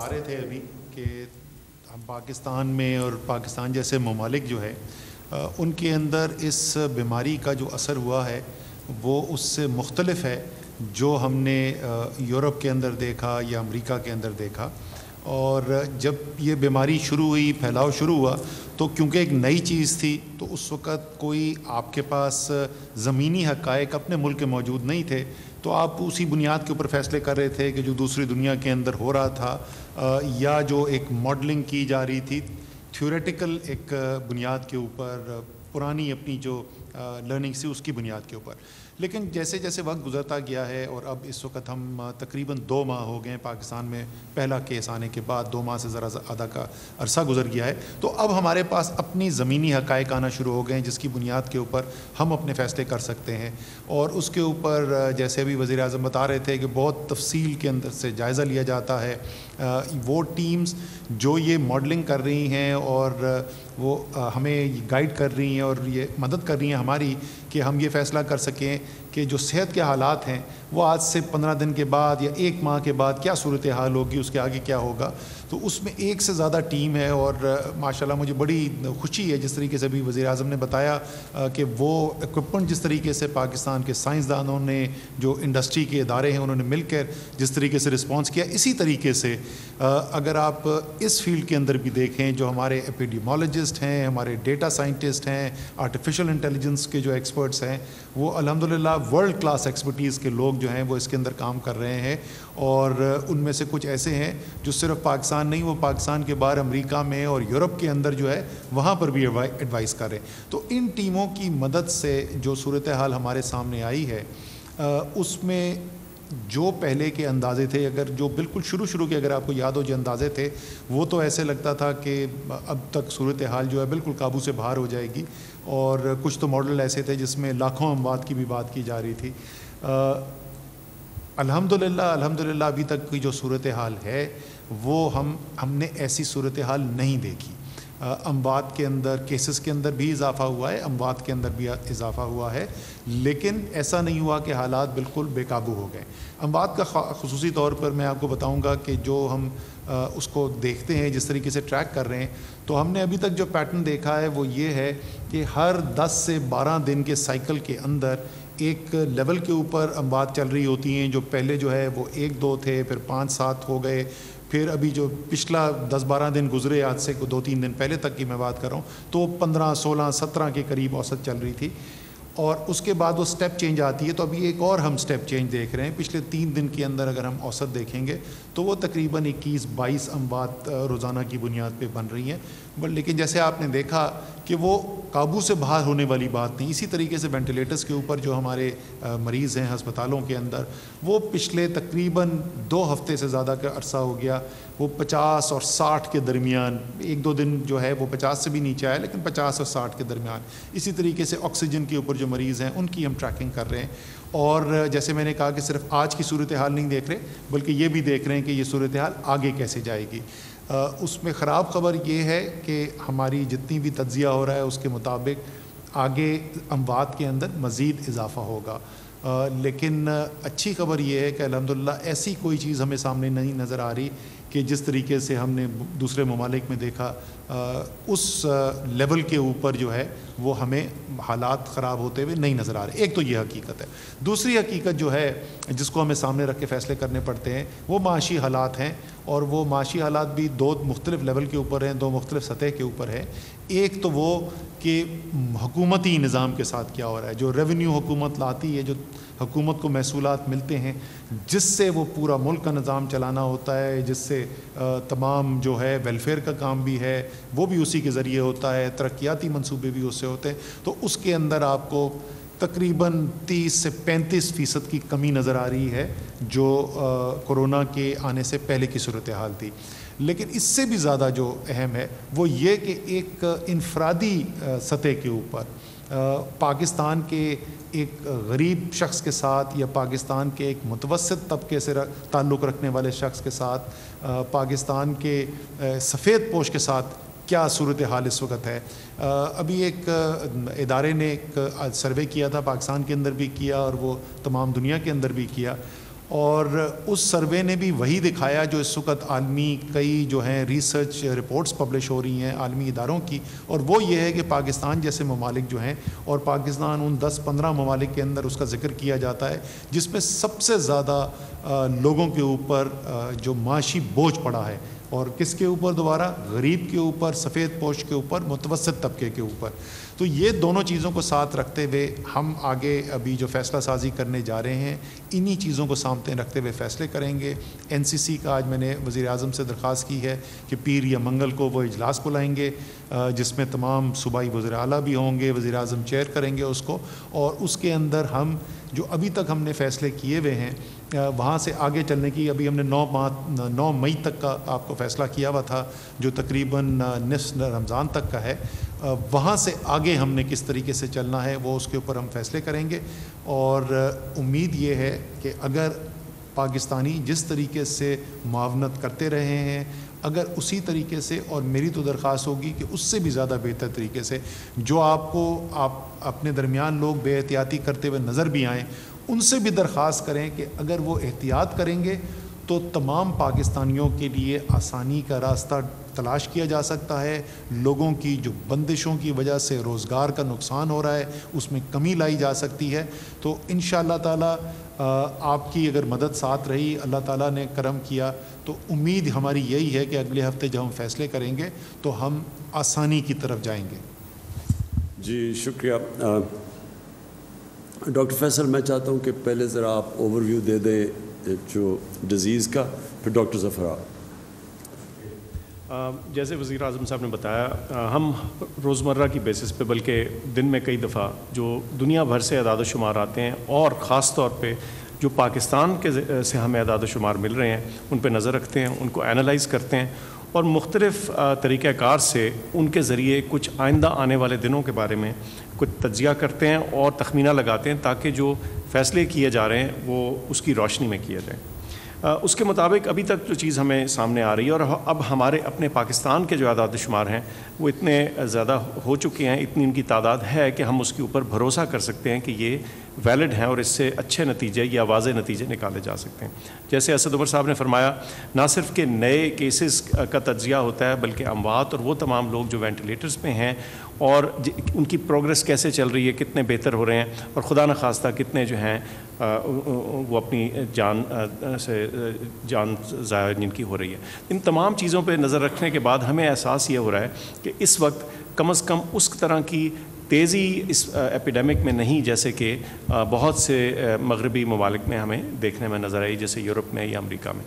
بتا رہے تھے ابھی کہ ہم پاکستان میں اور پاکستان جیسے ممالک جو ہے ان کے اندر اس بیماری کا جو اثر ہوا ہے وہ اس سے مختلف ہے جو ہم نے یورپ کے اندر دیکھا یا امریکہ کے اندر دیکھا. اور جب یہ بیماری شروع ہوئی، پھیلاؤ شروع ہوا، تو کیونکہ ایک نئی چیز تھی تو اس وقت کوئی آپ کے پاس زمینی حقائق اپنے ملک کے موجود نہیں تھے، تو آپ اسی بنیاد کے اوپر فیصلے کر رہے تھے کہ جو دوسری دنیا کے اندر ہو رہا تھا یا جو ایک ماڈلنگ کی جا رہی تھی تھیوریٹیکل ایک بنیاد کے اوپر، پرانی اپنی جو لرننگ سی اس کی بنیاد کے اوپر. لیکن جیسے جیسے وقت گزرتا گیا ہے اور اب اس وقت ہم تقریباً 2 ماہ ہو گئے ہیں پاکستان میں پہلا کیس آنے کے بعد، 2 ماہ سے ذرا آدھا کا عرصہ گزر گیا ہے، تو اب ہمارے پاس اپنی زمینی حقائق آنا شروع ہو گئے ہیں جس کی بنیاد کے اوپر ہم اپنے فیصلے کر سکتے ہیں. اور اس کے اوپر جیسے ابھی وزیر اعظم بتا رہے تھے کہ بہت تفصیل کے اندر سے جائزہ لیا جاتا ہے. وہ ٹیمز جو یہ ماڈلنگ کر رہی ہیں اور وہ ہمیں گائیڈ کر رہی ہیں اور یہ مدد کر رہی ہیں ہماری کہ ہم یہ فیصلہ کر سکیں کہ جو صحت کے حالات ہیں وہ آج سے 15 دن کے بعد یا 1 ماہ کے بعد کیا صورتحال ہوگی، اس کے آگے کیا ہوگا. تو اس میں 1 سے زیادہ ٹیم ہے اور ماشاءاللہ مجھے بڑی خوشی ہے جس طریقے سے بھی وزیر اعظم نے بتایا کہ وہ ایکوپمنٹ جس طریقے سے پاکستان کے سائنسدانوں نے، جو انڈسٹری کے ادارے ہیں انہوں نے مل کر جس طریقے سے رسپانس کیا، اسی طریقے سے اگر آپ اس فیلڈ کے اندر بھی دیکھیں جو ہمارے ایپیڈیمولوجسٹ ہیں، ہمارے ڈیٹا سائنٹسٹ ہیں، آرٹیفیشل انٹیلیجنس کے جو ایکسپرٹس ہیں، وہ الحمدللہ ورلڈ کلاس ایکسپرٹیز کے لوگ جو ہیں وہ اس کے اندر کام کر رہے ہیں. اور ان میں سے کچھ ایسے ہیں جو صرف پاکستان نہیں، وہ پاکستان کے باہر امریکہ میں اور یورپ کے اندر جو ہے وہاں پر بھی ایڈوائز کر رہے ہیں. تو ان ٹیموں کی مدد سے جو صورتحال ہمارے سامنے آئی ہے اس میں جو پہلے کے اندازے تھے، اگر جو بالکل شروع کے اگر آپ کو یاد ہو جو اندازے تھے، وہ تو ایسے لگتا تھا کہ اب تک صورتحال جو ہے بالکل قابو سے باہر ہو جائے گی. اور کچھ تو ماڈل ایسے تھے جس میں لاکھوں اموات کی بھی بات کی جا رہی تھی. الحمدللہ ابھی تک کی جو صورتحال ہے وہ ہم نے ایسی صورتحال نہیں دیکھی. اموات کے اندر، کیسز کے اندر بھی اضافہ ہوا ہے، اموات کے اندر بھی اضافہ ہوا ہے، لیکن ایسا نہیں ہوا کہ حالات بالکل بے قابو ہو گئے. اموات کا خصوصی طور پر میں آپ کو بتاؤں گا کہ جو ہم اس کو دیکھتے ہیں، جس طریقے سے ٹریک کر رہے ہیں، تو ہم نے ابھی تک جو پیٹرن دیکھا ہے وہ یہ ہے کہ ہر 10 سے 12 دن کے سائیکل کے اندر ایک لیول کے اوپر اموات چل رہی ہوتی ہیں. جو پہلے جو ہے وہ 1-2 تھے، پھر 5-7 ہو گئے، پھر ابھی جو پچھلا 10-12 دن گزرے، آج سے 2-3 دن پہلے تک کی میں بات کر رہا ہوں، تو 15-16-17 کے قریب اوسط چل رہی تھی. اور اس کے بعد وہ سٹیپ چینج آتی ہے. تو ابھی ایک اور ہم سٹیپ چینج دیکھ رہے ہیں. پچھلے 3 دن کے اندر اگر ہم اوسط دیکھیں گے تو وہ تقریباً 21-22 اموات روزانہ کی بنیاد پہ بن رہی ہیں. لیکن جیسے آپ نے دیکھا کہ وہ قابو سے باہر ہونے والی بات نہیں. اسی طریقے سے وینٹیلیٹرز کے اوپر جو ہمارے مریض ہیں ہسپتالوں کے اندر، وہ پچھلے تقریباً 2 ہفتے سے زیادہ کا عرصہ ہو گیا، وہ 50 اور 60 کے درمیان، 1-2 دن جو ہے وہ 50 سے بھی نیچے آئے، لیکن 50 اور 60 کے درمیان. اسی طریقے سے آکسیجن کے اوپر جو مریض ہیں ان کی ہم ٹریکنگ کر رہے ہیں. اور جیسے میں نے کہا کہ صرف آج کی صورتحال نہیں دیکھ رہے، بلکہ یہ بھی دیکھ رہے ہیں کہ یہ صورتحال آگے کیسے جائے گی. اس میں خراب خبر یہ ہے کہ ہماری جتنی بھی تجزیہ ہو رہا ہے اس کے مطابق آگے اموات کے اندر مزید اضافہ ہوگا. لیکن اچھی خبر یہ ہے کہ الحمدللہ ایسی کوئی چیز ہمیں سامنے نہیں نظر آ رہی کہ جس طریقے سے ہم نے دوسرے ممالک میں دیکھا اس لیول کے اوپر جو ہے وہ ہمیں حالات خراب ہوتے ہوئے نہیں نظر آ رہے. ایک تو یہ حقیقت ہے. دوسری حقیقت جو ہے جس کو ہمیں سامنے رکھ کے فیصلے کرنے پڑتے ہیں وہ معاشی حالات ہیں. اور وہ معاشی حالات بھی 2 مختلف لیول کے اوپر ہیں، 2 مختلف سطح کے اوپر ہے. ایک تو وہ کہ حکومتی نظام کے ساتھ کیا ہو رہا ہے، جو ریونیو حکومت لاتی ہے، جو حکومت کو محصولات ملتے ہیں جس سے وہ پورا ملک کا نظام چلانا ہوتا ہے، جس سے تمام جو ہے ویلفیئر کا کام بھی ہے وہ بھی اسی کے ذریعے ہوتا ہے، ترقیاتی منصوبے بھی اس سے ہوتے ہیں. تو اس کے اندر آپ کو تقریباً 30 سے 35% کی کمی نظر آ رہی ہے جو کورونا کے آنے سے پہلے کی صورتحال تھی. لیکن اس سے بھی زیادہ جو اہم ہے وہ یہ کہ ایک انفرادی سطح کے اوپر پاکستان کے ایک غریب شخص کے ساتھ یا پاکستان کے ایک متوسط طبقے سے تعلق رکھنے والے شخص کے ساتھ، پاکستان کے سفید پوش کے ساتھ کیا صورتحال اس وقت ہے. ابھی ایک ادارے نے ایک سروے کیا تھا، پاکستان کے اندر بھی کیا اور وہ تمام دنیا کے اندر بھی کیا، اور اس سروے نے بھی وہی دکھایا جو اس وقت عالمی کئی جو ہیں ریسرچ رپورٹس پبلش ہو رہی ہیں عالمی اداروں کی، اور وہ یہ ہے کہ پاکستان جیسے ممالک جو ہیں، اور پاکستان ان 10-15 ممالک کے اندر اس کا ذکر کیا جاتا ہے جس میں سب سے زیادہ لوگوں کے اوپر جو معاشی بوجھ پڑا ہے، اور کس کے اوپر؟ دوبارہ غریب کے اوپر، سفید پوش کے اوپر، متوسط طبقے کے اوپر۔ تو یہ دونوں چیزوں کو ساتھ رکھتے ہوئے ہم آگے ابھی جو فیصلہ سازی کرنے جا رہے ہیں، انہی چیزوں کو سامنے رکھتے ہوئے فیصلے کریں گے۔ NCC کا آج میں نے وزیر اعظم سے درخواست کی ہے کہ پیر یا منگل کو وہ اجلاس بلائیں گے جس میں تمام صوبائی وزراء اعلیٰ بھی ہوں گے، وزیر اعظم چیئر کریں گے اس کو، اور اس کے اندر ہم جو ابھی تک ہم نے فیصلے کیے ہوئے ہیں وہاں سے آگے چلنے کی، ابھی ہم نے 9 مئی تک کا آپ کو فیصلہ کیا ہوا تھا جو تقریباً نصف رمضان تک کا ہے، وہاں سے آگے ہم نے کس طریقے سے چلنا ہے وہ اس کے اوپر ہم فیصلے کریں گے۔ اور امید یہ ہے کہ اگر پاکستانی جس طریقے سے معاونت کرتے رہے ہیں، اگر اسی طریقے سے، اور میری تو درخواست ہوگی کہ اس سے بھی زیادہ بہتر طریقے سے، جو آپ اپنے درمیان لوگ بے احتیاطی کرتے ہوئے نظر بھی آئیں، ان سے بھی درخواست کریں کہ اگر وہ احتیاط کریں گے تو تمام پاکستانیوں کے لیے آسانی کا راستہ تلاش کیا جا سکتا ہے، لوگوں کی جو بندشوں کی وجہ سے روزگار کا نقصان ہو رہا ہے اس میں کمی لائی جا سکتی ہے۔ تو انشاءاللہ تعالی آپ کی اگر مدد ساتھ رہی، اللہ تعالیٰ نے کرم کیا، تو امید ہماری یہی ہے کہ اگلے ہفتے جب ہم فیصلے کریں گے تو ہم آسانی کی طرف جائیں گے۔ جی شکریہ ڈاکٹر فیصل، میں چاہتا ہوں کہ پہلے ذرا آپ اوور ویو دے دیں جو ڈیزیز کا، پھر ڈاکٹر ظفر آپ۔ جیسے وزیر اعظم صاحب نے بتایا، ہم روزمرہ کی بیسس پہ بلکہ دن میں کئی دفعہ جو دنیا بھر سے اعداد و شمار آتے ہیں، اور خاص طور پہ جو پاکستان کے سے ہمیں اعداد و شمار مل رہے ہیں، ان پہ نظر رکھتے ہیں، ان کو اینالائز کرتے ہیں، اور مختلف طریقہ کار سے ان کے ذریعے کچھ آئندہ آنے والے دنوں کے بارے میں کچھ تجزیہ کرتے ہیں اور تخمینہ لگاتے ہیں تاکہ جو فیصلے کیے جا رہے ہیں وہ اس کی روشنی میں کیے جائیں۔ اس کے مطابق ابھی تک جو چیز ہمیں سامنے آ رہی ہے، اور اب ہمارے اپنے پاکستان کے جو اعداد و شمار ہیں وہ اتنے زیادہ ہو چکے ہیں، اتنی ان کی تعداد ہے کہ ہم اس کے اوپر بھروسہ کر سکتے ہیں کہ یہ ویلڈ ہیں اور اس سے اچھے نتیجے یا واضح نتیجے نکالے جا سکتے ہیں۔ جیسے اسد عمر صاحب نے فرمایا، نہ صرف کہ نئے کیسز کا تجزیہ ہوتا ہے بلکہ اموات اور وہ تمام لوگ جو وینٹیلیٹرز پہ ہیں اور ان کی پروگرس کیسے چل رہی ہے، کتنے بہتر ہو رہے ہیں، اور خدا نخواستہ کتنے جو ہیں وہ اپنی جان ضائع جن کی ہو رہی ہے۔ ان تمام چیزوں پہ نظر رکھنے کے بعد ہمیں احساس یہ ہو رہا ہے کہ اس وقت کم از کم اس طرح کی تیزی اس ایپیڈیمک میں نہیں جیسے کہ بہت سے مغربی ممالک میں ہمیں دیکھنے میں نظر آئی، جیسے یورپ میں یا امریکہ میں۔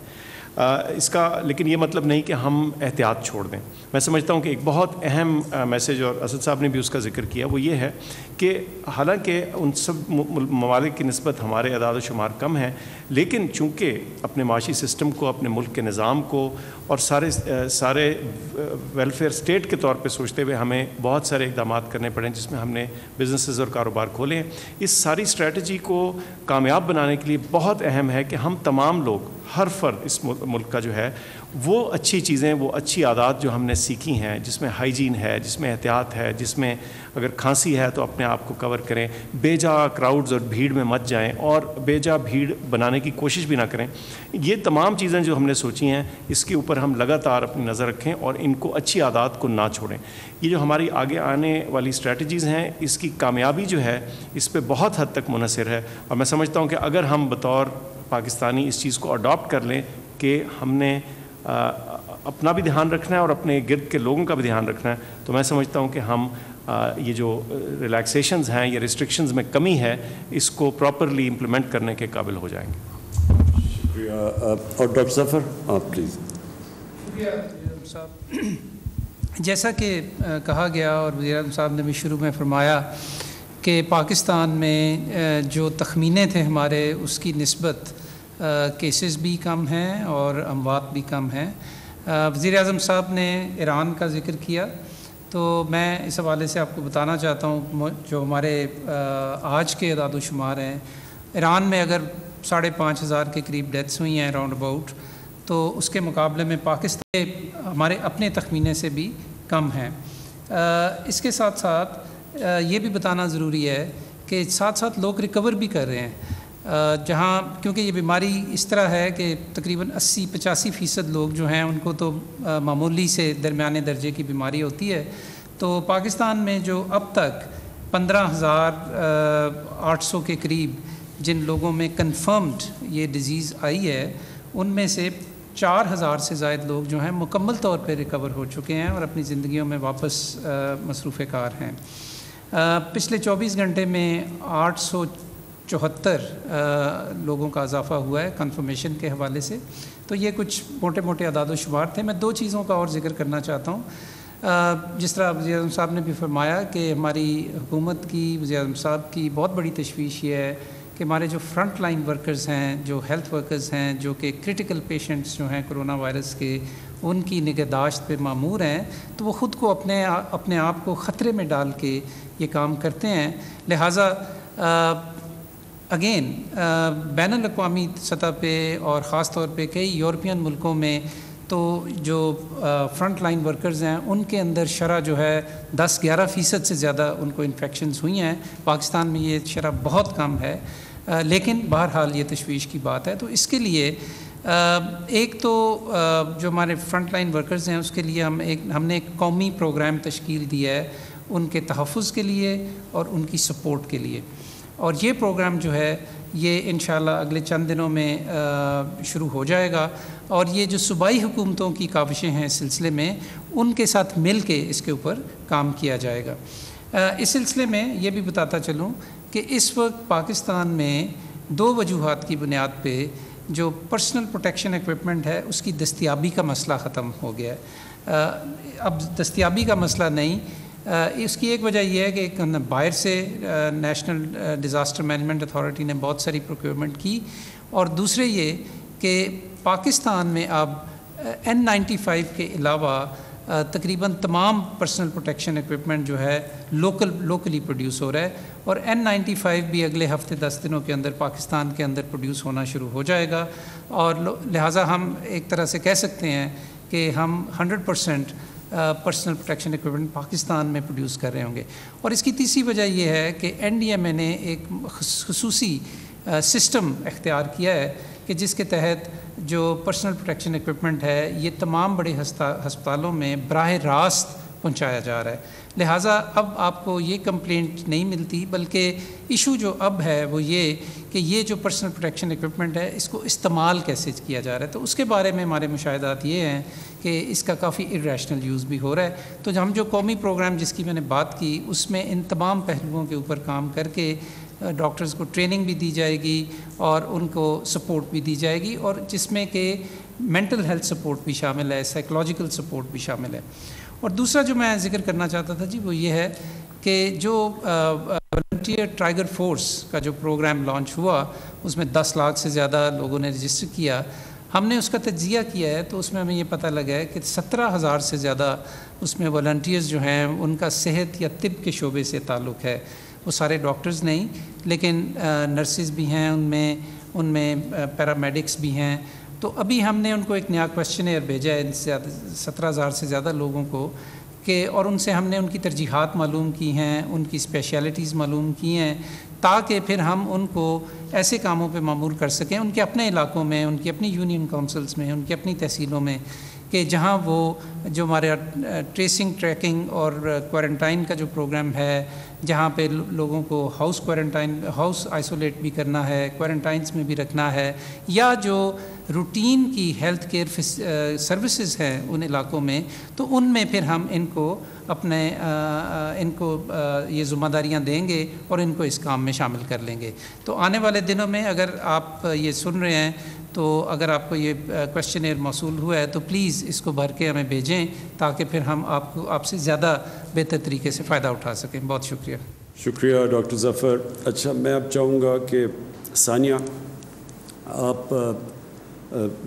اس کا لیکن یہ مطلب نہیں کہ ہم احتیاط چھوڑ دیں۔ میں سمجھتا ہوں کہ ایک بہت اہم میسیج، اور اسد صاحب نے بھی اس کا ذکر کیا، وہ یہ ہے کہ حالانکہ ان سب ممالک کی نسبت ہمارے اعداد و شمار کم ہیں، لیکن چونکہ اپنے معاشی سسٹم کو، اپنے ملک کے نظام کو اور سارے ویلفیئر اسٹیٹ کے طور پہ سوچتے ہوئے ہمیں بہت سارے اقدامات کرنے پڑے جس میں ہم نے بزنسز اور کاروبار کھولے ہیں۔ اس ساری اسٹریٹجی کو کامیاب بنانے کے لیے بہت اہم ہے کہ ہم تمام لوگ، ہر فرد اس ملک کا جو ہے، وہ اچھی چیزیں، وہ اچھی عادات جو ہم نے سیکھی ہیں، جس میں ہائیجین ہے، جس میں احتیاط ہے، جس میں اگر کھانسی ہے تو اپنے آپ کو کور کریں، بے جا کراؤڈز اور بھیڑ میں مت جائیں، اور بے جا بھیڑ بنانے کی کوشش بھی نہ کریں۔ یہ تمام چیزیں جو ہم نے سوچی ہیں، اس کے اوپر ہم لگاتار اپنی نظر رکھیں اور ان کو، اچھی عادات کو نہ چھوڑیں۔ یہ جو ہماری آگے آنے والی اسٹریٹجیز ہیں، اس کی کامیابی جو ہے اس پہ بہت حد تک منحصر ہے، اور میں سمجھتا ہوں کہ اگر ہم بطور پاکستانی اس چیز کو اڈاپٹ کر لیں کہ ہم نے اپنا بھی دھیان رکھنا ہے اور اپنے گرد کے لوگوں کا بھی دھیان رکھنا ہے، تو میں سمجھتا ہوں کہ ہم یہ جو ریلیکسیشنز ہیں یا ریسٹرکشنز میں کمی ہے، اس کو پراپرلی امپلیمنٹ کرنے کے قابل ہو جائیں گے۔ شکریہ۔ اور ڈاکٹر ظفر آپ پلیز۔ شکریہ صاحب۔ جیسا کہ کہا گیا اور وزیر اعظم صاحب نے بھی شروع میں فرمایا کہ پاکستان میں جو تخمینے تھے ہمارے، اس کی نسبت کیسز بھی کم ہیں اور اموات بھی کم ہیں۔ وزیر اعظم صاحب نے ایران کا ذکر کیا، تو میں اس حوالے سے آپ کو بتانا چاہتا ہوں جو ہمارے آج کے اعداد و شمار ہیں، ایران میں اگر 5,500 کے قریب ڈیتھس ہوئی ہیں راؤنڈ اباؤٹ، تو اس کے مقابلے میں پاکستان ہمارے اپنے تخمینے سے بھی کم ہیں۔ اس کے ساتھ ساتھ یہ بھی بتانا ضروری ہے کہ ساتھ ساتھ لوگ ریکور بھی کر رہے ہیں۔ جہاں کیونکہ یہ بیماری اس طرح ہے کہ تقریباً 80-85% لوگ جو ہیں ان کو تو معمولی سے درمیانے درجے کی بیماری ہوتی ہے. تو پاکستان میں جو اب تک 15,800 کے قریب جن لوگوں میں کنفرمڈ یہ ڈیزیز آئی ہے ان میں سے 4,000 سے زائد لوگ جو ہیں مکمل طور پہ ریکور ہو چکے ہیں اور اپنی زندگیوں میں واپس مصروف کار ہیں. پچھلے 24 گھنٹے میں 874 لوگوں کا اضافہ ہوا ہے کنفرمیشن کے حوالے سے. تو یہ کچھ موٹے موٹے اعداد و شمار تھے. میں 2 چیزوں کا اور ذکر کرنا چاہتا ہوں. جس طرح وزیر اعظم صاحب نے بھی فرمایا کہ ہماری حکومت کی, وزیر اعظم صاحب کی بہت بڑی تشویش یہ ہے کہ ہمارے جو فرنٹ لائن ورکرز ہیں, جو ہیلتھ ورکرز ہیں, جو کہ کرٹیکل پیشنٹس جو ہیں کرونا وائرس کے, ان کی نگہداشت پہ مامور ہیں, تو وہ خود کو اپنے آپ کو خطرے میں ڈال کے یہ کام کرتے ہیں. لہٰذا اگین بین الاقوامی سطح پہ اور خاص طور پہ کئی یورپین ملکوں میں تو جو فرنٹ لائن ورکرز ہیں ان کے اندر شرح جو ہے 10-11% سے زیادہ ان کو انفیکشنز ہوئی ہیں. پاکستان میں یہ شرح بہت کم ہے, لیکن بہرحال یہ تشویش کی بات ہے. تو اس کے لیے ایک تو جو ہمارے فرنٹ لائن ورکرز ہیں اس کے لیے ہم نے ایک قومی پروگرام تشکیل دیا ہے ان کے تحفظ کے لیے اور ان کی سپورٹ کے لیے. اور یہ پروگرام جو ہے یہ انشاءاللہ اگلے چند دنوں میں شروع ہو جائے گا. اور یہ جو صوبائی حکومتوں کی کاوشیں ہیں اس سلسلے میں, ان کے ساتھ مل کے اس کے اوپر کام کیا جائے گا. اس سلسلے میں یہ بھی بتاتا چلوں کہ اس وقت پاکستان میں 2 وجوہات کی بنیاد پہ جو پرسنل پروٹیکشن ایکوپمنٹ ہے اس کی دستیابی کا مسئلہ ختم ہو گیا ہے. اب دستیابی کا مسئلہ نہیں, اس کی ایک وجہ یہ ہے کہ باہر سے نیشنل ڈیزاسٹر مینجمنٹ اتھارٹی نے بہت ساری پروکیورمنٹ کی, اور دوسرے یہ کہ پاکستان میں اب N95 کے علاوہ تقریباً تمام پرسنل پروٹیکشن ایکوپمنٹ جو ہے لوکلی پروڈیوس ہو رہا ہے. اور N95 بھی اگلے ہفتے 10 دنوں کے اندر پاکستان کے اندر پروڈیوس ہونا شروع ہو جائے گا. اور لہٰذا ہم ایک طرح سے کہہ سکتے ہیں کہ ہم 100% پرسنل پروٹیکشن ایکوپمنٹ پاکستان میں پروڈیوس کر رہے ہوں گے. اور اس کی تیسری وجہ یہ ہے کہ NDMA نے ایک خصوصی سسٹم اختیار کیا ہے کہ جس کے تحت جو پرسنل پروٹیکشن ایکوپمنٹ ہے یہ تمام بڑے ہسپتالوں میں براہ راست پہنچایا جا رہا ہے. لہٰذا اب آپ کو یہ کمپلینٹ نہیں ملتی, بلکہ ایشو جو اب ہے وہ یہ کہ یہ جو پرسنل پروٹیکشن ایکوپمنٹ ہے اس کو استعمال کیسے کیا جا رہا ہے. تو اس کے بارے میں ہمارے مشاہدات یہ ہیں کہ اس کا کافی ارریشنل یوز بھی ہو رہا ہے. تو ہم جو قومی پروگرام جس کی میں نے بات کی اس میں ان تمام پہلوؤں کے اوپر کام کر کے ڈاکٹرز کو ٹریننگ بھی دی جائے گی اور ان کو سپورٹ بھی دی جائے گی, اور جس میں کہ مینٹل ہیلتھ سپورٹ بھی شامل ہے, سائیکولوجیکل سپورٹ بھی شامل ہے. اور دوسرا جو میں ذکر کرنا چاہتا تھا جی وہ یہ ہے کہ جو والنٹیئر ٹائیگر فورس کا جو پروگرام لانچ ہوا اس میں 10 لاکھ سے زیادہ لوگوں نے رجسٹر کیا. ہم نے اس کا تجزیہ کیا ہے تو اس میں ہمیں یہ پتہ لگا ہے کہ 17,000 سے زیادہ اس میں والنٹیئرز جو ہیں ان کا صحت یا طب کے شعبے سے تعلق ہے. وہ سارے ڈاکٹرز نہیں لیکن نرسز بھی ہیں ان میں پیرامیڈکس بھی ہیں. تو ابھی ہم نے ان کو ایک نیا کویسچنیئر بھیجا ہے 17,000 سے زیادہ لوگوں کو کہ, اور ان سے ہم نے ان کی ترجیحات معلوم کی ہیں, ان کی اسپیشلٹیز معلوم کی ہیں, تاکہ پھر ہم ان کو ایسے کاموں پہ مامور کر سکیں ان کے اپنے علاقوں میں, ان کی اپنی یونین کونسلز میں, ان کی اپنی تحصیلوں میں, کہ جہاں وہ جو ہمارے ٹریسنگ ٹریکنگ اور کوارنٹائن کا جو پروگرام ہے, جہاں پہ لوگوں کو ہاؤس آئسولیٹ بھی کرنا ہے, کوارنٹائنس میں بھی رکھنا ہے, یا جو روٹین کی ہیلتھ کیئر سروسز ہیں ان علاقوں میں, تو ان میں پھر ہم ان کو یہ ذمہ داریاں دیں گے اور ان کو اس کام میں شامل کر لیں گے. تو آنے والے دنوں میں اگر آپ یہ سن رہے ہیں تو اگر آپ کو یہ کویسچنیئر موصول ہوا ہے تو پلیز اس کو بھر کے ہمیں بھیجیں تاکہ پھر ہم آپ سے زیادہ بہتر طریقے سے فائدہ اٹھا سکیں. بہت شکریہ. شکریہ ڈاکٹر ظفر. اچھا, میں اب چاہوں گا کہ ثانیہ آپ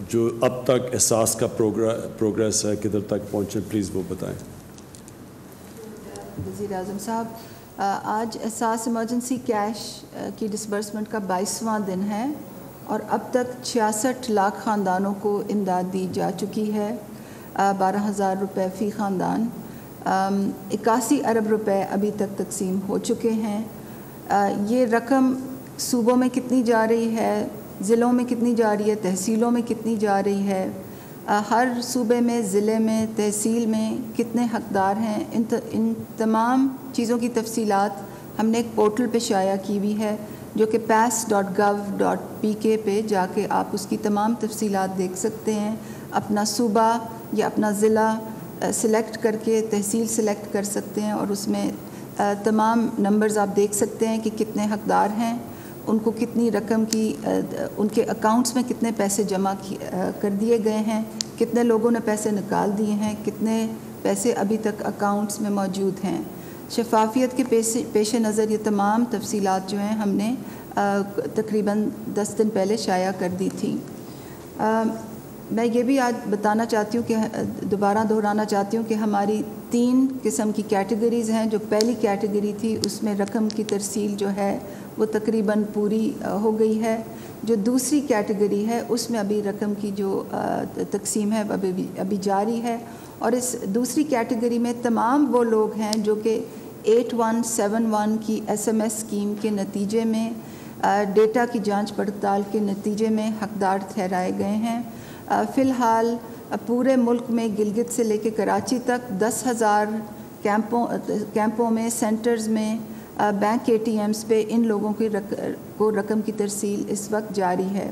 جو اب تک احساس کا پروگریس ہے کدھر تک پہنچے پلیز وہ بتائیں. وزیر اعظم صاحب, آج احساس ایمرجنسی کیش کی ڈسبرسمنٹ کا 22واں دن ہے اور اب تک 66 لاکھ خاندانوں کو امداد دی جا چکی ہے. 12,000 روپے فی خاندان, 81 ارب روپے ابھی تک تقسیم ہو چکے ہیں. یہ رقم صوبوں میں کتنی جا رہی ہے، ضلعوں میں کتنی جا رہی ہے، تحصیلوں میں کتنی جا رہی ہے، ہر صوبے میں، ضلع میں، تحصیل میں کتنے حقدار ہیں، ان تمام چیزوں کی تفصیلات ہم نے ایک پورٹل پہ شائع کی ہوئی ہے جو کہ pass.gov.pk پہ جا کے آپ اس کی تمام تفصیلات دیکھ سکتے ہیں. اپنا صوبہ یا اپنا ضلع سلیکٹ کر کے تحصیل سلیکٹ کر سکتے ہیں اور اس میں تمام نمبرز آپ دیکھ سکتے ہیں کہ کتنے حقدار ہیں، ان کو کتنی رقم کی ان کے اکاؤنٹس میں کتنے پیسے جمع کر دیے گئے ہیں، کتنے لوگوں نے پیسے نکال دیے ہیں، کتنے پیسے ابھی تک اکاؤنٹس میں موجود ہیں. شفافیت کے پیش نظر یہ تمام تفصیلات جو ہیں ہم نے تقریباً 10 دن پہلے شائع کر دی تھی. میں یہ بھی آج بتانا چاہتی ہوں کہ دوبارہ دہرانا چاہتی ہوں کہ ہماری 3 قسم کی کیٹیگریز ہیں. جو پہلی کیٹیگری تھی اس میں رقم کی ترسیل جو ہے وہ تقریباً پوری ہو گئی ہے. جو دوسری کیٹیگری ہے اس میں ابھی رقم کی جو تقسیم ہے ابھی جاری ہے. اور اس دوسری کیٹیگری میں تمام وہ لوگ ہیں جو کہ 8171 کی SMS اسکیم کے نتیجے میں ڈیٹا کی جانچ پڑتال کے نتیجے میں حقدار ٹھہرائے گئے ہیں. فی الحال پورے ملک میں گلگت سے لے کے کراچی تک 10,000 کیمپوں میں، سینٹرز میں، بینک ATMs پہ ان لوگوں کو رقم کی ترسیل اس وقت جاری ہے.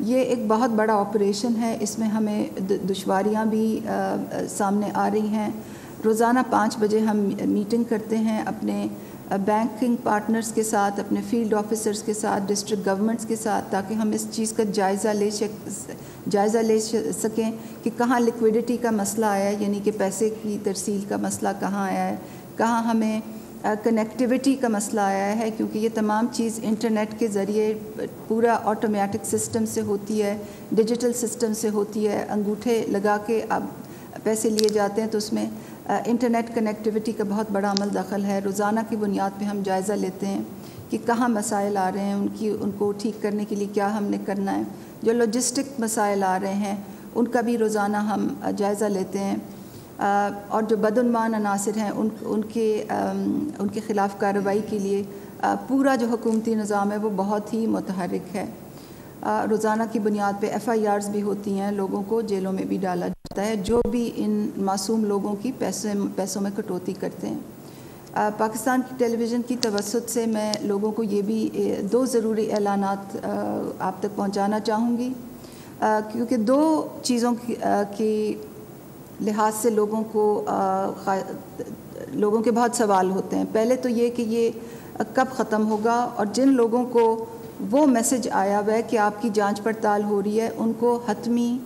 یہ ایک بہت بڑا آپریشن ہے، اس میں ہمیں دشواریاں بھی سامنے آ رہی ہیں. روزانہ 5 بجے ہم میٹنگ کرتے ہیں اپنے بینکنگ پارٹنرز کے ساتھ، اپنے فیلڈ آفیسرز کے ساتھ، ڈسٹرکٹ گورنمنٹس کے ساتھ، تاکہ ہم اس چیز کا جائزہ لے سکیں کہ کہاں لیکویڈیٹی کا مسئلہ آیا ہے، یعنی کہ پیسے کی ترسیل کا مسئلہ کہاں آیا ہے، کہاں ہمیں کنیکٹیوٹی کا مسئلہ آیا ہے، کیونکہ یہ تمام چیز انٹرنیٹ کے ذریعے پورا آٹومیٹک سسٹم سے ہوتی ہے، ڈیجیٹل سسٹم سے ہوتی ہے. انگوٹھے لگا کے اب پیسے لیے جاتے ہیں تو اس میں انٹرنیٹ کنیکٹیوٹی کا بہت بڑا عمل دخل ہے. روزانہ کی بنیاد پہ ہم جائزہ لیتے ہیں کہ کہاں مسائل آ رہے ہیں، ان کو ٹھیک کرنے کے لیے کیا ہم نے کرنا ہے. جو لاجسٹک مسائل آ رہے ہیں ان کا بھی روزانہ ہم جائزہ لیتے ہیں. اور جو بدعنوان عناصر ہیں ان کے خلاف کارروائی کے لیے پورا جو حکومتی نظام ہے وہ بہت ہی متحرک ہے. روزانہ کی بنیاد پہ FIRs بھی ہوتی ہیں، لوگوں کو جیلوں میں بھی ڈالا جاتا ہے جو بھی ان معصوم لوگوں کی پیسوں میں کٹوتی کرتے ہیں. پاکستان کی ٹیلی ویژن کی توسط سے میں لوگوں کو یہ بھی 2 ضروری اعلانات آپ تک پہنچانا چاہوں گی، کیونکہ 2 چیزوں کی لحاظ سے لوگوں کے بہت سوال ہوتے ہیں. پہلے تو یہ کہ یہ کب ختم ہوگا، اور جن لوگوں کو وہ میسج آیا ہوا ہے کہ آپ کی جانچ پڑتال ہو رہی ہے ان کو حتمی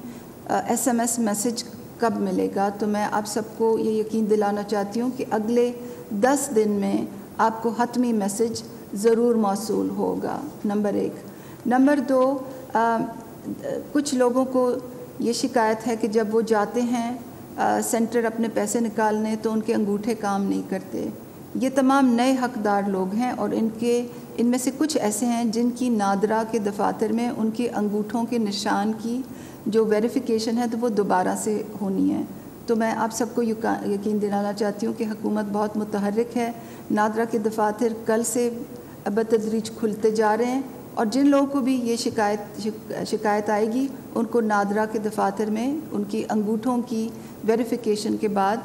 SMS میسج کب ملے گا. تو میں آپ سب کو یہ یقین دلانا چاہتی ہوں کہ اگلے 10 دن میں آپ کو حتمی میسج ضرور موصول ہوگا. نمبر 1. نمبر 2، کچھ لوگوں کو یہ شکایت ہے کہ جب وہ جاتے ہیں سینٹر اپنے پیسے نکالنے تو ان کے انگوٹھے کام نہیں کرتے. یہ تمام نئے حقدار لوگ ہیں اور ان میں سے کچھ ایسے ہیں جن کی نادرا کے دفاتر میں ان کے انگوٹھوں کے نشان کی جو ویریفیکیشن ہے تو وہ دوبارہ سے ہونی ہے. تو میں آپ سب کو یقین دلانا چاہتی ہوں کہ حکومت بہت متحرک ہے. نادرا کے دفاتر کل سے بتدریج کھلتے جا رہے ہیں، اور جن لوگوں کو بھی یہ شکایت آئے گی ان کو نادرا کے دفاتر میں ان کی انگوٹھوں کی ویریفیکیشن کے بعد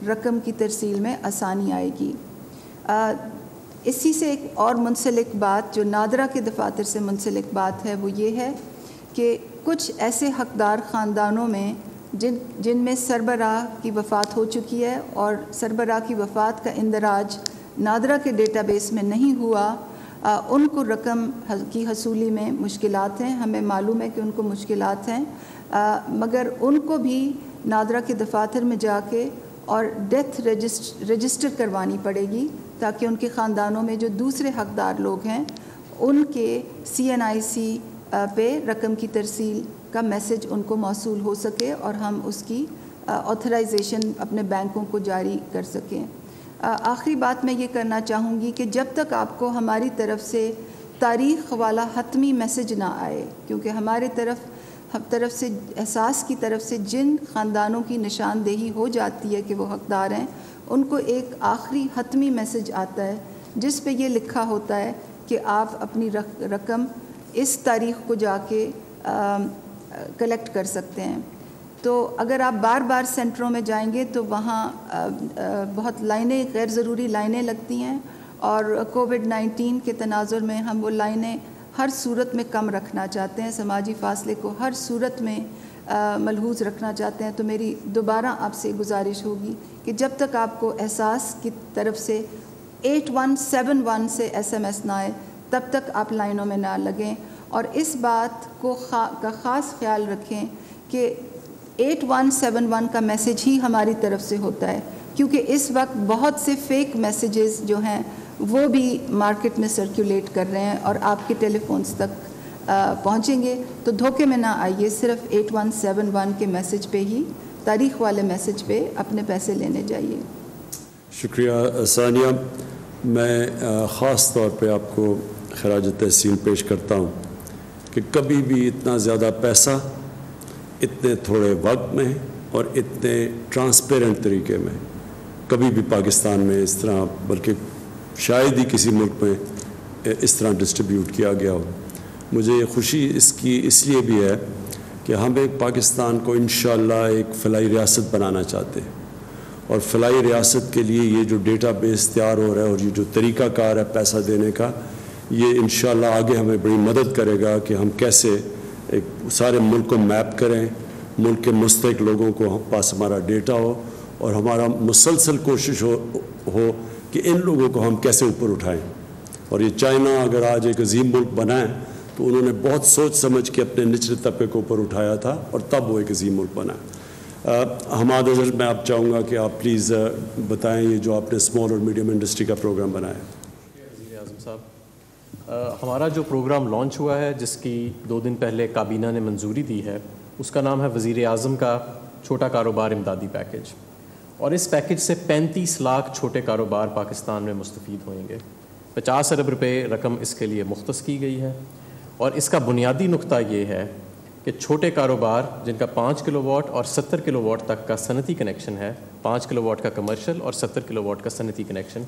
رقم کی ترسیل میں آسانی آئے گی. اسی سے ایک اور منسلک بات جو نادرا کے دفاتر سے منسلک بات ہے وہ یہ ہے کہ کچھ ایسے حقدار خاندانوں میں جن میں سربراہ کی وفات ہو چکی ہے اور سربراہ کی وفات کا اندراج نادرا کے ڈیٹا بیس میں نہیں ہوا، ان کو رقم کی حصولی میں مشکلات ہیں. ہمیں معلوم ہے کہ ان کو مشکلات ہیں، مگر ان کو بھی نادرا کے دفاتر میں جا کے اور ڈیتھ رجسٹر کروانی پڑے گی تاکہ ان کے خاندانوں میں جو دوسرے حقدار لوگ ہیں ان کے CNIC پہ رقم کی ترسیل کا میسج ان کو موصول ہو سکے اور ہم اس کی آتھرائزیشن اپنے بینکوں کو جاری کر سکیں. آخری بات میں یہ کرنا چاہوں گی کہ جب تک آپ کو ہماری طرف سے تاریخ والا حتمی میسج نہ آئے، کیونکہ ہمارے طرف سے احساس کی طرف سے جن خاندانوں کی نشاندہی ہو جاتی ہے کہ وہ حقدار ہیں ان کو ایک آخری حتمی میسج آتا ہے جس پہ یہ لکھا ہوتا ہے کہ آپ اپنی رقم اس تاریخ کو جا کے کلیکٹ کر سکتے ہیں. تو اگر آپ بار بار سینٹروں میں جائیں گے تو وہاں بہت لائنیں، غیر ضروری لائنیں لگتی ہیں، اور کووڈ-19 کے تناظر میں ہم وہ لائنیں ہر صورت میں کم رکھنا چاہتے ہیں، سماجی فاصلے کو ہر صورت میں ملحوظ رکھنا چاہتے ہیں. تو میری دوبارہ آپ سے گزارش ہوگی کہ جب تک آپ کو احساس کی طرف سے 8171 سے SMS نہ آئے تب تک آپ لائنوں میں نہ لگیں. اور اس بات کو کا خاص خیال رکھیں کہ 8171 کا میسیج ہی ہماری طرف سے ہوتا ہے، کیونکہ اس وقت بہت سے فیک میسیجز جو ہیں وہ بھی مارکیٹ میں سرکولیٹ کر رہے ہیں اور آپ کے ٹیلی فونز تک پہنچیں گے. تو دھوکے میں نہ آئیے، صرف 8171 کے میسیج پہ ہی، تاریخ والے میسیج پہ اپنے پیسے لینے جائیے. شکریہ ثانیہ. میں خاص طور پہ آپ کو خراج تحسین پیش کرتا ہوں کہ کبھی بھی اتنا زیادہ پیسہ اتنے تھوڑے وقت میں اور اتنے ٹرانسپیرنٹ طریقے میں کبھی بھی پاکستان میں اس طرح، بلکہ شاید ہی کسی ملک میں اس طرح ڈسٹریبیوٹ کیا گیا ہو. مجھے خوشی اس لیے بھی ہے کہ ہم ایک پاکستان کو انشاءاللہ ایک فلاحی ریاست بنانا چاہتے ہیں، اور فلاحی ریاست کے لیے یہ جو ڈیٹا بیس تیار ہو رہا ہے اور یہ جو طریقہ کار ہے پیسہ دینے کا، یہ انشاءاللہ آگے ہمیں بڑی مدد کرے گا کہ ہم کیسے ایک سارے ملک کو میپ کریں، ملک کے مستحق لوگوں کو پاس ہمارا ڈیٹا ہو، اور ہمارا مسلسل کوشش ہو کہ ان لوگوں کو ہم کیسے اوپر اٹھائیں. اور یہ چائنا اگر آج ایک عظیم ملک بنا ہے تو انہوں نے بہت سوچ سمجھ کے اپنے نچلے طبقے کو اوپر اٹھایا تھا، اور تب وہ ایک عظیم ملک بنا. حماد اظہر، میں آپ چاہوں گا کہ آپ پلیز بتائیں یہ جو آپ نے اسمال اور میڈیم انڈسٹری کا پروگرام بنایا ہے. وزیر اعظم صاحب، ہمارا جو پروگرام لانچ ہوا ہے جس کی 2 دن پہلے کابینہ نے منظوری دی ہے، اس کا نام ہے وزیر اعظم کا چھوٹا کاروبار امدادی پیکیج. اور اس پیکیج سے 35 لاکھ چھوٹے کاروبار پاکستان میں مستفید ہوئیں گے. 50 ارب روپے رقم اس کے لیے مختص کی گئی ہے. اور اس کا بنیادی نقطہ یہ ہے کہ چھوٹے کاروبار جن کا 5 کلو واٹ اور 70 کلو واٹ تک کا صنعتی کنیکشن ہے، 5 کلو واٹ کا کمرشل اور 70 کلو واٹ کا صنعتی کنیکشن،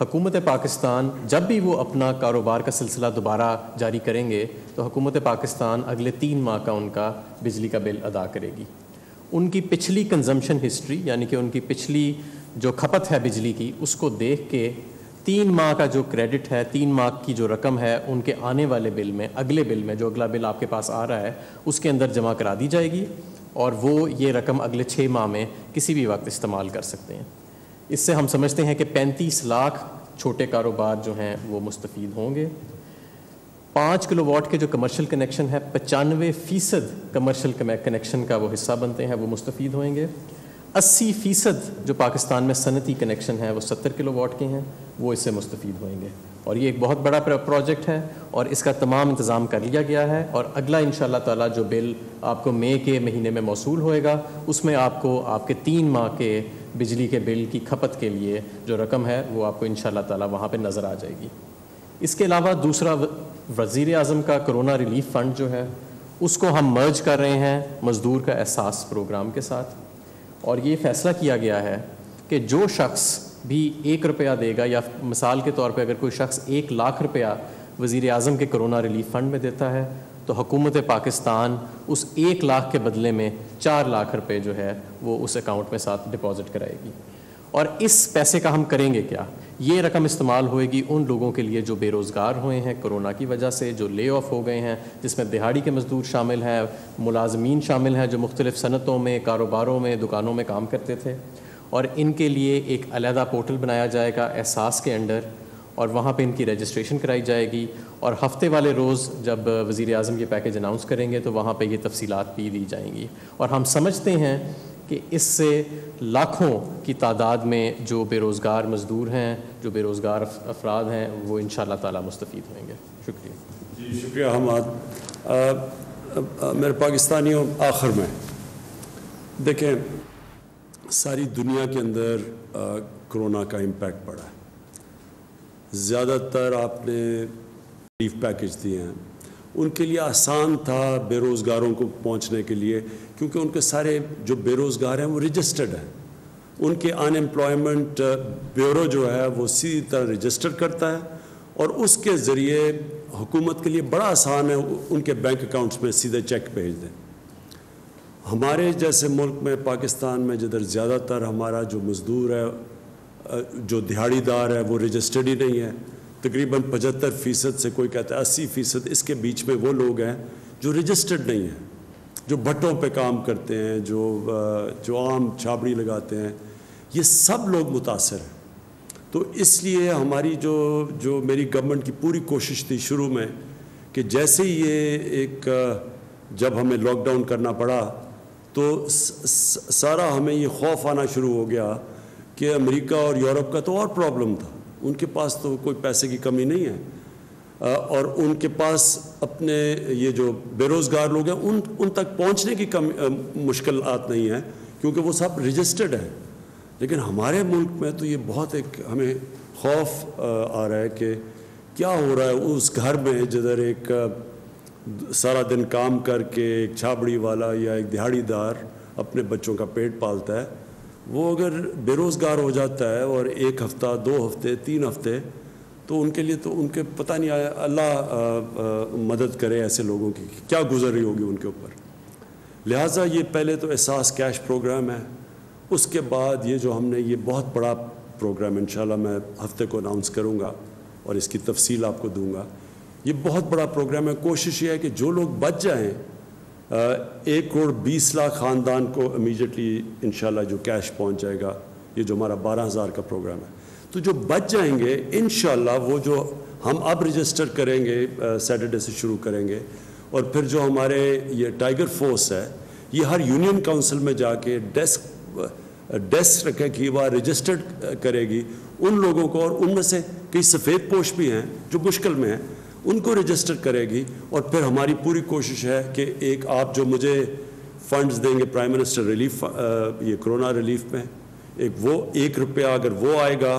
حکومت پاکستان جب بھی وہ اپنا کاروبار کا سلسلہ دوبارہ جاری کریں گے تو حکومت پاکستان اگلے 3 ماہ کا ان کا بجلی کا بل ادا کرے گی. ان کی پچھلی کنزمپشن ہسٹری، یعنی کہ ان کی پچھلی جو کھپت ہے بجلی کی، اس کو دیکھ کے 3 ماہ کا جو کریڈٹ ہے، 3 ماہ کی جو رقم ہے ان کے آنے والے بل میں، اگلے بل میں جو اگلا بل آپ کے پاس آ رہا ہے اس کے اندر جمع کرا دی جائے گی، اور وہ یہ رقم اگلے 6 ماہ میں کسی بھی وقت استعمال کر سکتے ہیں. اس سے ہم سمجھتے ہیں کہ 35 لاکھ چھوٹے کاروبار جو ہیں وہ مستفید ہوں گے. 5 کلو واٹ کے جو کمرشل کنیکشن ہے، 95% کمرشل کنیکشن کا وہ حصہ بنتے ہیں، وہ مستفید ہوئیں گے. 80% جو پاکستان میں صنعتی کنیکشن ہے وہ 70 کلو واٹ کے ہیں، وہ اس سے مستفید ہوئیں گے. اور یہ ایک بہت بڑا پروجیکٹ ہے اور اس کا تمام انتظام کر لیا گیا ہے. اور اگلا انشاءاللہ تعالیٰ جو بل آپ کو مئی کے مہینے میں موصول ہوئے گا، اس میں آپ کو آپ کے 3 ماہ کے بجلی کے بل کی کھپت کے لیے جو رقم ہے وہ آپ کو انشاءاللہ تعالیٰ وہاں پہ نظر آ جائے گی. اس کے علاوہ دوسرا وزیر اعظم کا کرونا ریلیف فنڈ جو ہے اس کو ہم مرج کر رہے ہیں مزدور کا احساس پروگرام کے ساتھ. اور یہ فیصلہ کیا گیا ہے کہ جو شخص بھی 1 روپیہ دے گا، یا مثال کے طور پہ اگر کوئی شخص 1 لاکھ روپیہ وزیر اعظم کے کرونا ریلیف فنڈ میں دیتا ہے تو حکومت پاکستان اس 1 لاکھ کے بدلے میں 4 لاکھ روپے جو ہے وہ اس اکاؤنٹ میں ساتھ ڈپازٹ کرائے گی. اور اس پیسے کا ہم کریں گے کیا؟ یہ رقم استعمال ہوئے گی ان لوگوں کے لیے جو بے روزگار ہوئے ہیں کرونا کی وجہ سے، جو لے آف ہو گئے ہیں، جس میں دہاڑی کے مزدور شامل ہیں، ملازمین شامل ہیں جو مختلف صنعتوں میں، کاروباروں میں، دکانوں میں کام کرتے تھے. اور ان کے لیے ایک علیحدہ پورٹل بنایا جائے گا احساس کے انڈر، اور وہاں پہ ان کی رجسٹریشن کرائی جائے گی. اور ہفتے والے روز جب وزیر اعظم یہ پیکیج اناؤنس کریں گے تو وہاں پہ یہ تفصیلات بھی دی جائیں گی. اور ہم سمجھتے ہیں کہ اس سے لاکھوں کی تعداد میں جو بے روزگار مزدور ہیں، جو بے روزگار افراد ہیں، وہ انشاءاللہ تعالیٰ مستفید ہوئیں گے. شکریہ. جی شکریہ حماد. میرے پاکستانیوں، آخر میں دیکھیں ساری دنیا کے اندر کرونا کا امپیکٹ پڑا ہے. زیادہ تر آپ نے ریلیف پیکج دیے ہیں، ان کے لیے آسان تھا بے روزگاروں کو پہنچنے کے لیے، کیونکہ ان کے سارے جو بے روزگار ہیں وہ رجسٹرڈ ہیں. ان کے ان امپلائمنٹ بیورو جو ہے وہ سیدھی طرح رجسٹر کرتا ہے اور اس کے ذریعے حکومت کے لیے بڑا آسان ہے ان کے بینک اکاؤنٹس میں سیدھے چیک بھیج دیں. ہمارے جیسے ملک میں پاکستان میں جدھر زیادہ تر ہمارا جو مزدور ہے جو دہاڑی دار ہے وہ رجسٹرڈ ہی نہیں ہے, تقریباً 75% سے کوئی کہتا ہے 80%, اس کے بیچ میں وہ لوگ ہیں جو رجسٹرڈ نہیں ہیں, جو بھٹوں پہ کام کرتے ہیں, جو عام چھابڑی لگاتے ہیں, یہ سب لوگ متاثر ہیں. تو اس لیے ہماری جو میری گورنمنٹ کی پوری کوشش تھی شروع میں کہ جیسے ہی یہ ایک جب ہمیں لاک ڈاؤن کرنا پڑا تو سارا ہمیں یہ خوف آنا شروع ہو گیا کہ امریکہ اور یورپ کا تو اور پرابلم تھا, ان کے پاس تو کوئی پیسے کی کمی نہیں ہے اور ان کے پاس اپنے یہ جو بے روزگار لوگ ہیں ان تک پہنچنے کی مشکلات نہیں ہیں کیونکہ وہ سب رجسٹرڈ ہیں. لیکن ہمارے ملک میں تو یہ بہت ایک ہمیں خوف آ رہا ہے کہ کیا ہو رہا ہے اس گھر میں جدھر ایک سارا دن کام کر کے ایک چھابڑی والا یا ایک دہاڑی دار اپنے بچوں کا پیٹ پالتا ہے, وہ اگر بے روزگار ہو جاتا ہے اور 1 ہفتہ 2 ہفتے 3 ہفتے تو ان کے لیے تو ان کے پتہ نہیں آیا, اللہ مدد کرے ایسے لوگوں کی کیا گزر رہی ہوگی ان کے اوپر. لہٰذا یہ پہلے تو احساس کیش پروگرام ہے, اس کے بعد یہ جو ہم نے یہ بہت بڑا پروگرام انشاءاللہ میں ہفتے کو اناؤنس کروں گا اور اس کی تفصیل آپ کو دوں گا. یہ بہت بڑا پروگرام ہے. کوشش یہ ہے کہ جو لوگ بچ جائیں 1 کروڑ 20 لاکھ خاندان کو امیجیٹلی انشاءاللہ جو کیش پہنچ جائے گا, یہ جو ہمارا 12,000 کا پروگرام ہے. تو جو بچ جائیں گے انشاءاللہ وہ جو ہم اب رجسٹر کریں گے سیٹرڈے سے شروع کریں گے, اور پھر جو ہمارے یہ ٹائیگر فورس ہے یہ ہر یونین کونسل میں جا کے ڈیسک رکھے کہ وہ رجسٹرڈ کرے گی ان لوگوں کو, اور ان میں سے کئی سفید پوش بھی ہیں جو مشکل میں ہیں, ان کو رجسٹر کرے گی. اور پھر ہماری پوری کوشش ہے کہ ایک آپ جو مجھے فنڈز دیں گے پرائم منسٹر ریلیف یہ کرونا ریلیف میں, ایک وہ 1 روپیہ اگر وہ آئے گا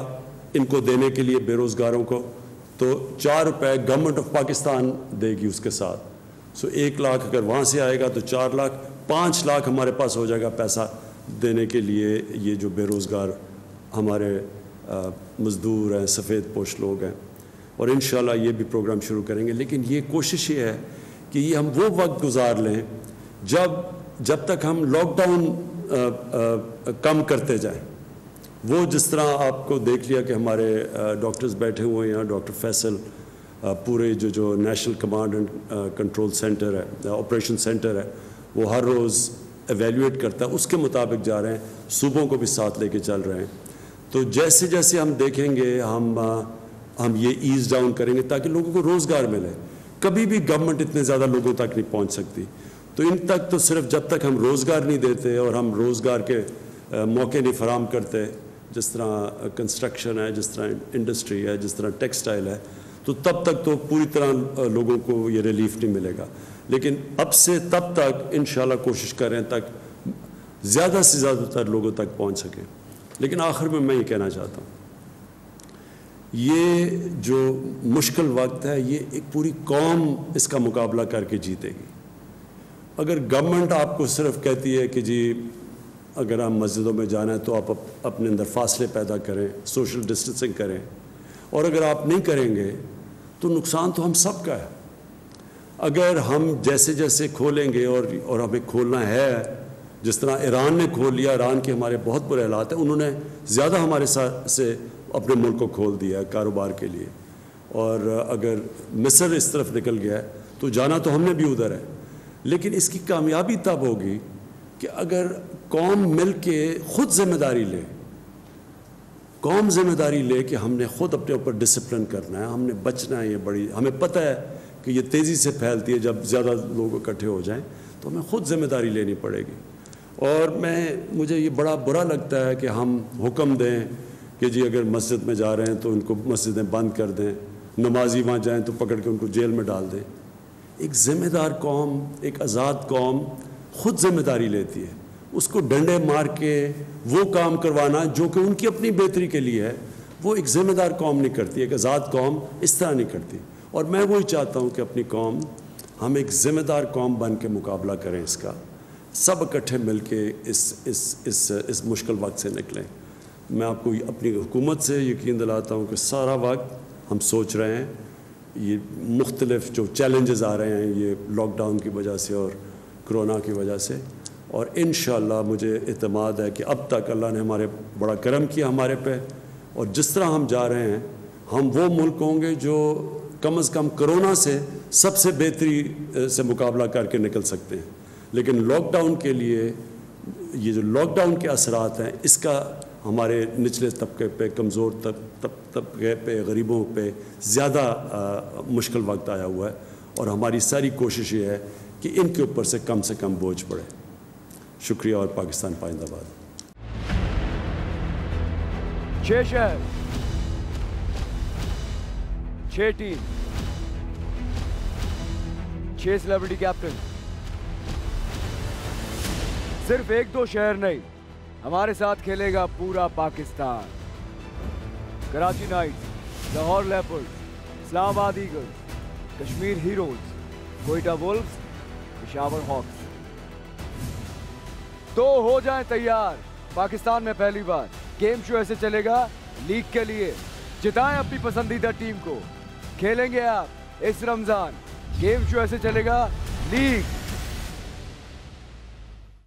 ان کو دینے کے لیے بے روزگاروں کو, تو 4 روپے گورنمنٹ آف پاکستان دے گی اس کے ساتھ. سو 1 لاکھ اگر وہاں سے آئے گا تو 4 لاکھ 5 لاکھ ہمارے پاس ہو جائے گا پیسہ دینے کے لیے یہ جو بے روزگار ہمارے مزدور ہیں, سفید پوش لوگ ہیں. اور انشاءاللہ یہ بھی پروگرام شروع کریں گے. لیکن یہ کوشش یہ ہے کہ یہ ہم وہ وقت گزار لیں جب تک ہم لاک ڈاؤن کم کرتے جائیں. وہ جس طرح آپ کو دیکھ لیا کہ ہمارے ڈاکٹرز بیٹھے ہوئے ہیں, ڈاکٹر فیصل پورے جو national command and control centre ہے, آپریشن سینٹر ہے, وہ ہر روز ایویلیویٹ کرتا ہے, اس کے مطابق جا رہے ہیں, صوبوں کو بھی ساتھ لے کے چل رہے ہیں. تو جیسے جیسے ہم دیکھیں گے ہم یہ ایز ڈاؤن کریں گے تاکہ لوگوں کو روزگار ملے. کبھی بھی گورنمنٹ اتنے زیادہ لوگوں تک نہیں پہنچ سکتی, تو ان تک تو صرف جب تک ہم روزگار نہیں دیتے اور ہم روزگار کے موقع نہیں فراہم کرتے, جس طرح کنسٹرکشن ہے, جس طرح انڈسٹری ہے, جس طرح ٹیکسٹائل ہے, تو تب تک تو پوری طرح لوگوں کو یہ ریلیف نہیں ملے گا. لیکن اب سے تب تک انشاءاللہ کوشش کریں تک زیادہ سے زیادہ تر لوگوں تک پہنچ سکیں. لیکن آخر میں یہ کہنا چاہتا ہوں, یہ جو مشکل وقت ہے یہ ایک پوری قوم اس کا مقابلہ کر کے جیتے گی. اگر گورنمنٹ آپ کو صرف کہتی ہے کہ جی اگر ہم مسجدوں میں جانا ہے تو آپ اپنے اندر فاصلے پیدا کریں, سوشل ڈسٹنسنگ کریں, اور اگر آپ نہیں کریں گے تو نقصان تو ہم سب کا ہے. اگر ہم جیسے جیسے کھولیں گے اور ہمیں کھولنا ہے, جس طرح ایران نے کھول لیا, ایران کے ہمارے بہت برے حالات ہیں, انہوں نے زیادہ ہمارے ساتھ سے اپنے ملک کو کھول دیا ہے کاروبار کے لیے. اور اگر مصر اس طرف نکل گیا ہے تو جانا تو ہم نے بھی ادھر ہے. لیکن اس کی کامیابی تب ہوگی کہ اگر قوم مل کے خود ذمہ داری لے, قوم ذمہ داری لے کہ ہم نے خود اپنے اوپر ڈسپلن کرنا ہے, ہم نے بچنا ہے. یہ بڑی ہمیں پتہ ہے کہ یہ تیزی سے پھیلتی ہے, جب زیادہ لوگ اکٹھے ہو جائیں تو ہمیں خود ذمہ داری لینی پڑے گی. اور مجھے یہ بڑا برا لگتا ہے کہ ہم حکم دیں کہ جی اگر مسجد میں جا رہے ہیں تو ان کو مسجدیں بند کر دیں, نمازی وہاں جائیں تو پکڑ کے ان کو جیل میں ڈال دیں. ایک ذمہ دار قوم, ایک آزاد قوم خود ذمہ داری لیتی ہے. اس کو ڈنڈے مار کے وہ کام کروانا جو کہ ان کی اپنی بہتری کے لیے ہے, وہ ایک ذمہ دار قوم نہیں کرتی, ایک آزاد قوم اس طرح نہیں کرتی. اور میں وہی چاہتا ہوں کہ اپنی قوم, ہم ایک ذمہ دار قوم بن کے مقابلہ کریں اس کا, سب اکٹھے مل کے اس مشکل وقت سے نکلیں. میں آپ کو اپنی حکومت سے یقین دلاتا ہوں کہ سارا وقت ہم سوچ رہے ہیں. یہ مختلف جو چیلنجز آ رہے ہیں یہ لاک ڈاؤن کی وجہ سے اور کرونا کی وجہ سے, اور انشاءاللہ مجھے اعتماد ہے کہ اب تک اللہ نے ہمارے بڑا کرم کیا ہمارے پہ, اور جس طرح ہم جا رہے ہیں ہم وہ ملک ہوں گے جو کم از کم کرونا سے سب سے بہتری سے مقابلہ کر کے نکل سکتے ہیں. لیکن لاک ڈاؤن کے لیے یہ جو لاک ڈاؤن کے اثرات ہیں اس کا ہمارے نچلے طبقے پہ, کمزور طبقے پہ, غریبوں پہ زیادہ مشکل وقت آیا ہوا ہے, اور ہماری ساری کوشش یہ ہے کہ ان کے اوپر سے کم بوجھ پڑے. شکریہ, اور پاکستان پائندہ باد. 6 شہر, 6 ٹیم, 6 سیلیبریٹی کیپٹن. صرف 1-2 شہر نہیں, ہمارے ساتھ کھیلے گا پورا Pakistan. Karachi knights, Lahore leopards, Islamabad eagles, Kashmir heroes, Quetta wolves, Peshawar hawks. تو ہو جائیں تیار, پاکستان میں پہلی بار گیم شو ایسے چلے گا لیگ کے لیے. جتائیں اپنی پسندیدہ ٹیم کو, کھیلیں گے آپ اس رمضان. گیم شو ایسے چلے گا لیگ.